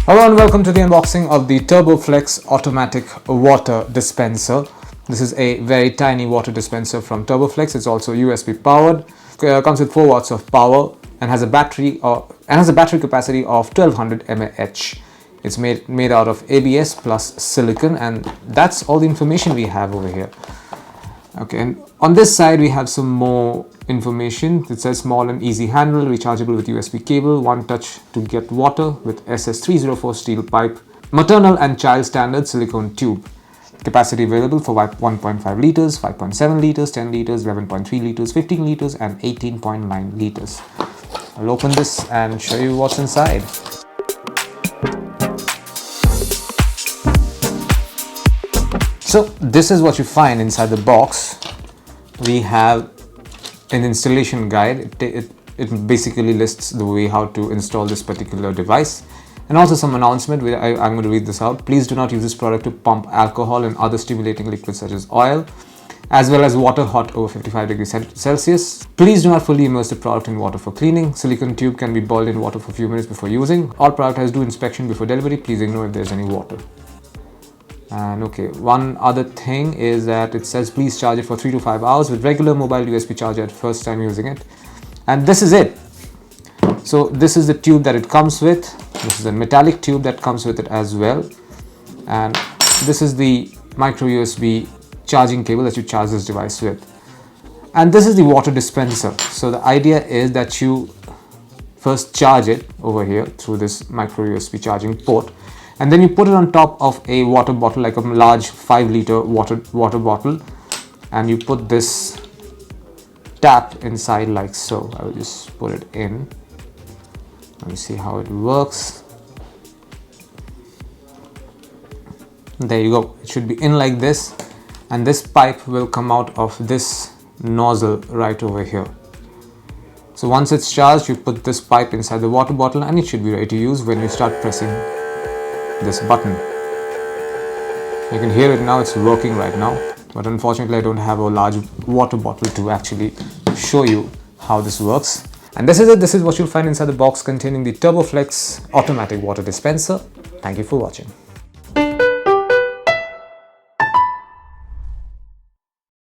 Hello and welcome to the unboxing of the TURBOFLEX Automatic Water Dispenser. This is a very tiny water dispenser from TURBOFLEX. It's also USB powered. Comes with 4 watts of power and has a battery capacity of 1200 mAh. It's made out of ABS plus silicone, and that's all the information we have over here. Okay, and on this side we have some more information. It says small and easy handle, rechargeable with USB cable, one touch to get water with SS304 steel pipe, maternal and child standard silicone tube. Capacity available for 1.5 liters, 5.7 liters, 10 liters, 11.3 liters, 15 liters and 18.9 liters. I'll open this and show you what's inside. So this is what you find inside the box. We have an installation guide. It basically lists the way how to install this particular device, and also some announcement. I'm going to read this out. Please do not use this product to pump alcohol and other stimulating liquids such as oil, as well as water hot over 55 degrees Celsius. Please do not fully immerse the product in water for cleaning. Silicone tube can be boiled in water for a few minutes before using. All product has due inspection before delivery. Please ignore if there is any water. And okay, one other thing is that it says please charge it for 3 to 5 hours with regular mobile USB charger at first time using it. And this is it. So this is the tube that it comes with. This is a metallic tube that comes with it as well. And this is the micro USB charging cable that you charge this device with. And this is the water dispenser. So the idea is that you first charge it over here through this micro USB charging port, and then you put it on top of a water bottle, like a large 5-liter water bottle, and you put this tap inside like so. I will just put it in. Let me see how it works. There you go. It should be in like this, and this pipe will come out of this nozzle right over here. So once it's charged, you put this pipe inside the water bottle and it should be ready to use when you start pressing this button. You can hear it now, it's working right now, but unfortunately I don't have a large water bottle to actually show you how this works. And this is it. This is what you'll find inside the box containing the TURBOFLEX Automatic Water Dispenser. Thank you for watching.